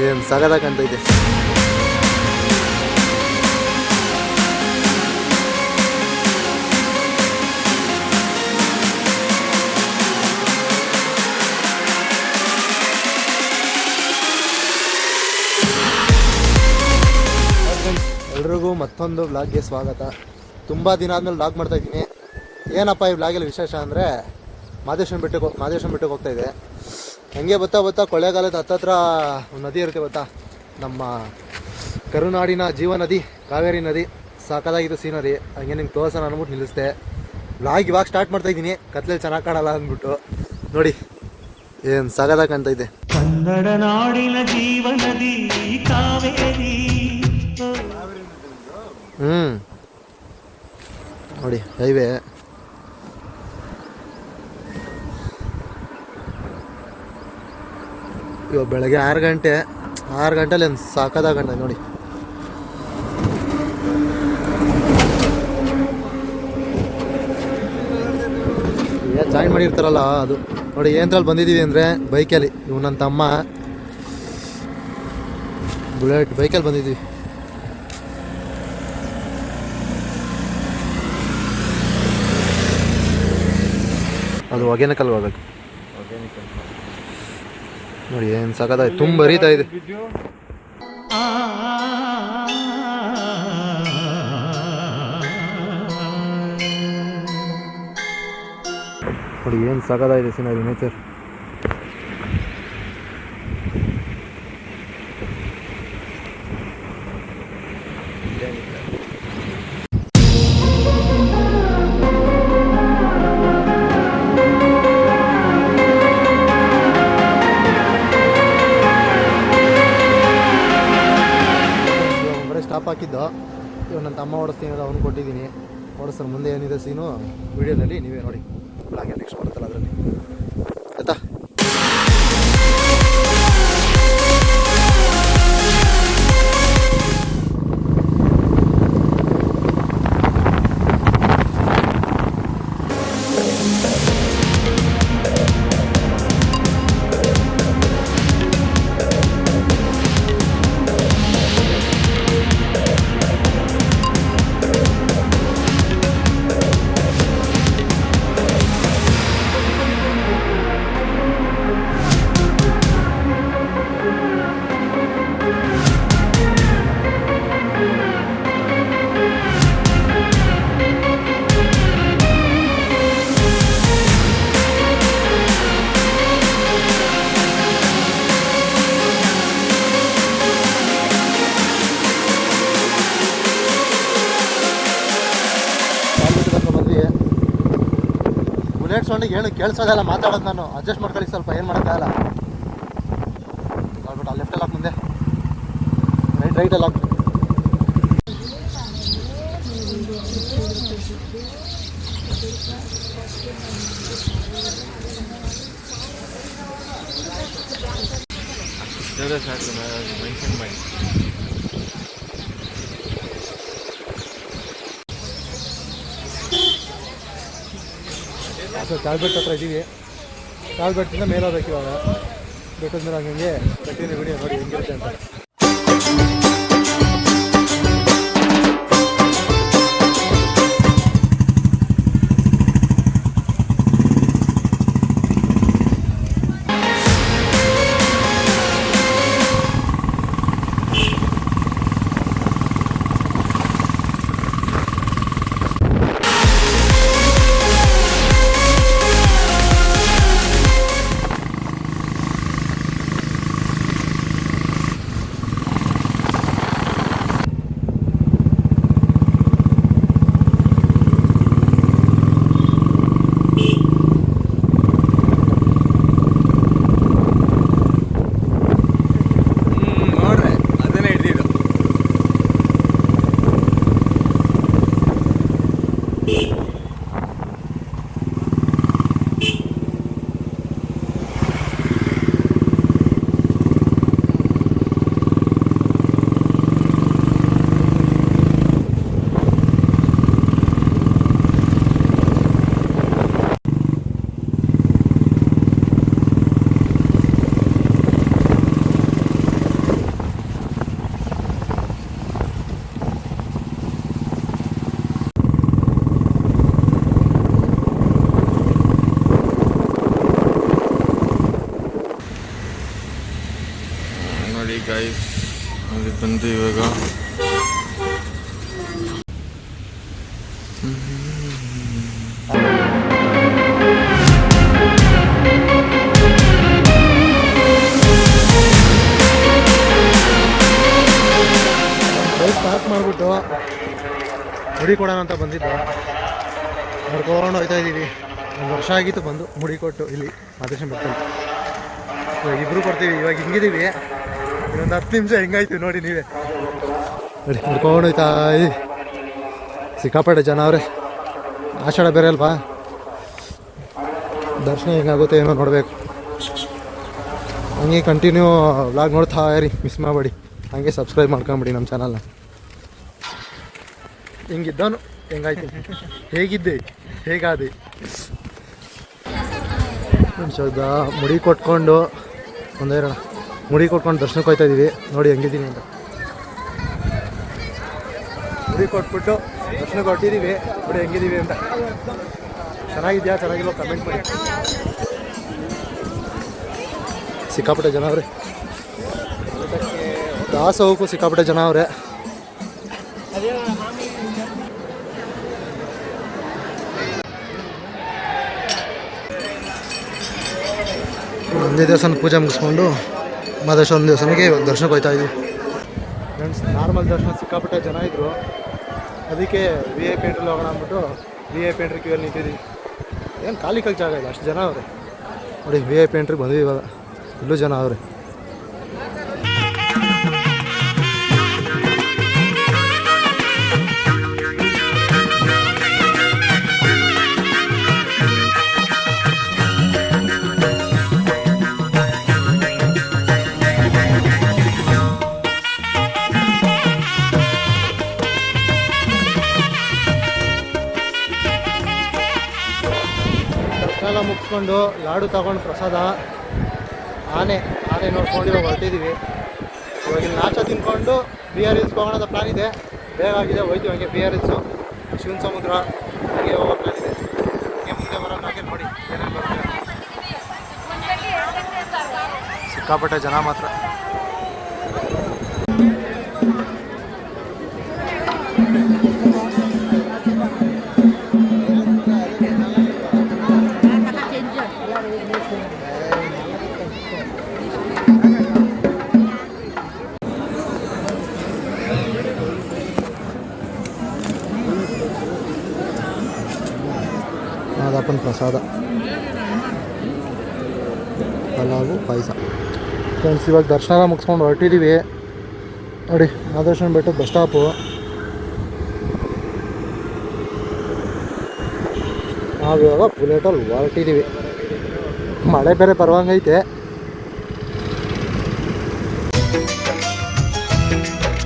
ಏನು ಸಗದ ಕಾಣ್ತೈತೆ. ಎಲ್ರಿಗೂ ಮತ್ತೊಂದು ವ್ಲಾಗ್ಗೆ ಸ್ವಾಗತ. ತುಂಬ ದಿನ ಆದಮೇಲೆ ವ್ಲಾಗ್ ಮಾಡ್ತಾಯಿದ್ದೀನಿ. ಏನಪ್ಪ ಈ ವ್ಲಾಗಲ್ಲಿ ವಿಶೇಷ ಅಂದರೆ ಮಾದೇಶ್ವರನ ಬೆಟ್ಟಕ್ಕೆ ಹೋಗ್ತಾ ಇದೆ. ಹಂಗೆ ಬರ್ತಾ ಕೊಳ್ಳೇಗಾಲದ ಹತ್ತತ್ರ ಒಂದು ನದಿ ಇರುತ್ತೆ ಗೊತ್ತಾ, ನಮ್ಮ ಕರುನಾಡಿನ ಜೀವ ನದಿ ಕಾವೇರಿ ನದಿ. ಸಾಕಾಗಿದ್ದು ಸೀನರಿ. ಹಂಗೆ ನಿಮ್ಗೆ ತೋರ್ಸೋಣ ಅಂದ್ಬಿಟ್ಟು ನಿಲ್ಲಿಸ್ದೆ. ವ್ಲಾಗ್ ಇವಾಗ ಸ್ಟಾರ್ಟ್ ಮಾಡ್ತಾಯಿದ್ದೀನಿ, ಕತ್ಲೆಯಲ್ಲಿ ಚೆನ್ನಾಗಿ ಕಾಣಲ್ಲ ಅಂದ್ಬಿಟ್ಟು. ನೋಡಿ ಏನು ಸಾಕಾಗಿ ಕಾಣ್ತೈತೆ. ಕನ್ನಡ ನಾಡಿನ ಜೀವ ನದಿ ಕಾವೇರಿ. ನೋಡಿ ಹೈವೇ. ಇವಾಗ ಬೆಳಗ್ಗೆ 6 ಗಂಟೆಲಿ ಒಂದು ಸಾಕಾದಾಗ ಗಂಟೆ ನೋಡಿ. ಏನು ಜಾಯಿನ್ ಮಾಡಿರ್ತಾರಲ್ಲ ಅದು ನೋಡಿ. ಏನಂತಲ್ಲಿ ಬಂದಿದ್ದೀವಿ ಅಂದರೆ ಬೈಕಲ್ಲಿ. ಇವ್ ನನ್ನ ತಮ್ಮ ಬುಲೆಟ್ ಬೈಕಲ್ಲಿ ಬಂದಿದ್ದೀವಿ. ಅದು ಹೊಗೆನಕಲ್ ಹೋಗ್ಬೇಕು. ನೋಡಿ ಏನು ಸಾಕಾಯ್ತು, ತುಂಬ ಹರಿತಾ ಇದೆ. ನೋಡಿ ಏನು ಸಾಕಾಗಿದೆ ಸೀನರಿ, ನೇಚರ್. ಸ್ಟಾಪ್ ಹಾಕಿದ್ದು. ಇವಾಗ ನನ್ನ ತಮ್ಮ ಓಡಿಸ್ತೀನಿ, ಅವ್ನು ಕೊಟ್ಟಿದ್ದೀನಿ. ಓಡಿಸ್ತಾರೆ. ಮುಂದೆ ಏನಿದೆ ಸೀನು ವೀಡಿಯೋದಲ್ಲಿ ನೀವೇ ನೋಡಿ. ಹಾಗೆ ನೆಕ್ಸ್ಟ್ ಬರುತ್ತಲ್ಲ ಅದರಲ್ಲಿ ಆಯ್ತಾ. ಬುಲೆಟ್ ಸೌಂಡಿಗೆ ಏನು ಕೇಳಿಸೋದಲ್ಲ, ಮಾತಾಡೋದು ನಾನು. ಅಡ್ಜಸ್ಟ್ ಮಾಡ್ಕೊಳ್ಳಿ ಸ್ವಲ್ಪ, ಏನು ಮಾಡೋಕ್ಕಾಗಲ್ಲ. ನೋಡ್ಬಿಟ್ಟು ಅಲ್ಲಿ ಲೆಫ್ಟಲ್ಲಿ ಹಾಕಿ, ಮುಂದೆ ರೈಟಲ್ಲಿ ಹಾಕಿ. ಮೆನ್ಷನ್ ಮಾಡಿ. ಸೊ ಕಾಲ್ಬೆಟ್ ಹತ್ರ ಇದ್ದೀವಿ. ಕಾಲ್ಬೆಟ್ಟಿಂದ ಮೇಲೆ ಹೋಗ್ಬೇಕು ಇವಾಗ. ಬೆಟ್ಟದ ಮೇಲೆ ಹಂಗೆ ಕಂಟಿನ್ಯೂ ವಿಡಿಯೋ ನೋಡಿ ಹೆಂಗಿರುತ್ತೆ ಅಂತ. ನೋಡಿ ಗಾಯ್ಸ್, ಅಲ್ಲಿ ಬಂದು ಇವಾಗ ಬೈಕ್ ಪಾರ್ಕ್ ಮಾಡಿಬಿಟ್ಟು ಮುಡಿ ಕೊಡೋಣ ಅಂತ ಬಂದಿದ್ದು, ನೋಡ್ಕೊಂಡು ಹೋಗ್ತಾ ಇದ್ದೀವಿ. 1 ವರ್ಷ ಆಗಿತ್ತು ಬಂದು ಮುಡಿ ಕೊಟ್ಟು ಇಲ್ಲಿ ಮಾದೇಶನ ಬೆಟ್ಟದಲ್ಲಿ. ಇವಾಗ ಇಬ್ಬರು ಕೊಡ್ತೀವಿ. ಇವಾಗ ಹಿಂಗಿದ್ದೀವಿ, ಇನ್ನೊಂದು 10 ನಿಮಿಷ ಹೆಂಗಾಯ್ತು ನೋಡಿ ನೀವೇ. ನೋಡಿ ನೋಡ್ಕೊಂಡು ಹೋಯ್ತಾ ಇದ್ದೀವಿ. ಸಿಕ್ಕಾಪಟ್ಟೆ ಜನ ಅವರೇ, ಆಷಾಢ ಬೇರೆ ಅಲ್ವಾ, ದರ್ಶನ ಹೆಂಗಾಗುತ್ತೆ ಏನೋ ನೋಡಬೇಕು. ಹಂಗೆ ಕಂಟಿನ್ಯೂ ವ್ಲಾಗ್ ನೋಡ್ತಾ ಇರಿ, ಮಿಸ್ ಮಾಡಬೇಡಿ. ಹಂಗೆ ಸಬ್ಸ್ಕ್ರೈಬ್ ಮಾಡ್ಕೊಂಬಿಡಿ ನಮ್ಮ ಚಾನಲ್ನ. ಹಿಂಗಿದ್ದವನು ಹೆಂಗಾಯ್ತು, ಹೇಗಿದ್ದೆ, ಹೇಗಾದೆ. ಸದ್ದ ಮುಡಿ ಕೊಟ್ಕೊಂಡು ಮುಡಿ ಕೊಟ್ಕೊಂಡು ದರ್ಶನಕ್ಕೆ ಹೋಗ್ತಾ ಇದ್ದೀವಿ. ನೋಡಿ ಹೆಂಗಿದ್ದೀನಿ ಅಂತ. ಮುಡಿ ಕೊಟ್ಬಿಟ್ಟು ದರ್ಶನಕ್ಕೆ ಹೊಟ್ಟಿದ್ದೀವಿ. ನೋಡಿ ಹೆಂಗಿದ್ದೀವಿ ಅಂತ. ಚೆನ್ನಾಗಿದೆಯಾ ಚೆನ್ನಾಗಿಲ್ವ ಕಮೆಂಟ್ ಮಾಡಿ. ಸಿಕ್ಕಾಪಟ್ಟೆ ಜನ ಅವ್ರೆ, ದಾಸೋಹಕ್ಕೂ ಸಿಕ್ಕಾಪಟ್ಟೆ ಜನ ಅವರೇ. ಒಂದೇ ದೇವಸ್ಥಾನ ಪೂಜೆ ಮುಗಿಸ್ಕೊಂಡು ಮಾದೇಶ್ವರನ ದೇವಸ್ಥಾನಕ್ಕೆ ಇವಾಗ ದರ್ಶನಕ್ಕೆ ಹೋಗ್ತಾ ಇದ್ವಿ. ಫ್ರೆಂಡ್ಸ್, ನಾರ್ಮಲ್ ದರ್ಶನ ಸಿಕ್ಕಾಪಟ್ಟೆ ಜನ ಇದ್ದರು, ಅದಕ್ಕೆ VIP ಎಂಟ್ರಲ್ಲಿ ಹೋಗೋಣ ಅಂದ್ಬಿಟ್ಟು VIP ಎಂಟ್ರಿ ಕ್ಯೂಯಲ್ಲಿ ನಿಂತಿದ್ದೀವಿ. ಏನು ಖಾಲಿ ಜಾಗ ಇಲ್ಲ, ಅಷ್ಟು ಜನ ಅವರೇ. ನೋಡಿ VIP ಎಂಟ್ರಿಗೆ ಬಂದ್ವಿ ಇವಾಗ, ಇಲ್ಲೂ ಜನ ಅವರೇ. ದರ್ಶನ ಮುಗಿಸ್ಕೊಂಡು ಲಾಡು ತಗೊಂಡು ಪ್ರಸಾದ, ಆನೆ ನೋಡ್ಕೊಂಡು ಇವಾಗ ಹೊರಟಿದ್ದೀವಿ. ಇವಾಗ ಇಲ್ಲಿ ನಾಚ ತಿನ್ಕೊಂಡು BRS ಹೋಗೋಣ ಅಂತ ಪ್ಲಾನ್ ಇದೆ. ಬೇಗ ಆಗಿದೆ, ಹೋಯ್ತೀವಿ ಹಂಗೆ BRS, ಶಿವನ ಸಮುದ್ರ ಹಂಗೆ ಹೋಗೋ ಪ್ಲಾನ್ ಇದೆ. ಹಂಗೆ ಮುಂದೆ ಬರೋಂಗೆ ನೋಡಿ ಏನೇನು ಬರುತ್ತೆ. ಸಿಕ್ಕಾಪಟ್ಟೆ ಜನ ಮಾತ್ರ. ಮಾದಪ್ಪನ ಪ್ರಸಾದ, ಪಲಾವು, ಪಾಯಸ. ಫ್ರೆಂಡ್ಸ್, ಇವಾಗ ದರ್ಶನ ಮುಗಿಸ್ಕೊಂಡು ಹೊರಟಿದ್ದೀವಿ. ನೋಡಿ ಮಾದೇಶ್ವರನ ಬೆಟ್ಟದ ಬಸ್ ಸ್ಟಾಪು. ನಾವಿವಾಗ ಬುಲೆಟಲ್ಲಿ ಹೊರಟಿದ್ದೀವಿ. ಮಳೆ ಬೇರೆ ಬರುವಂಗೈತೆ.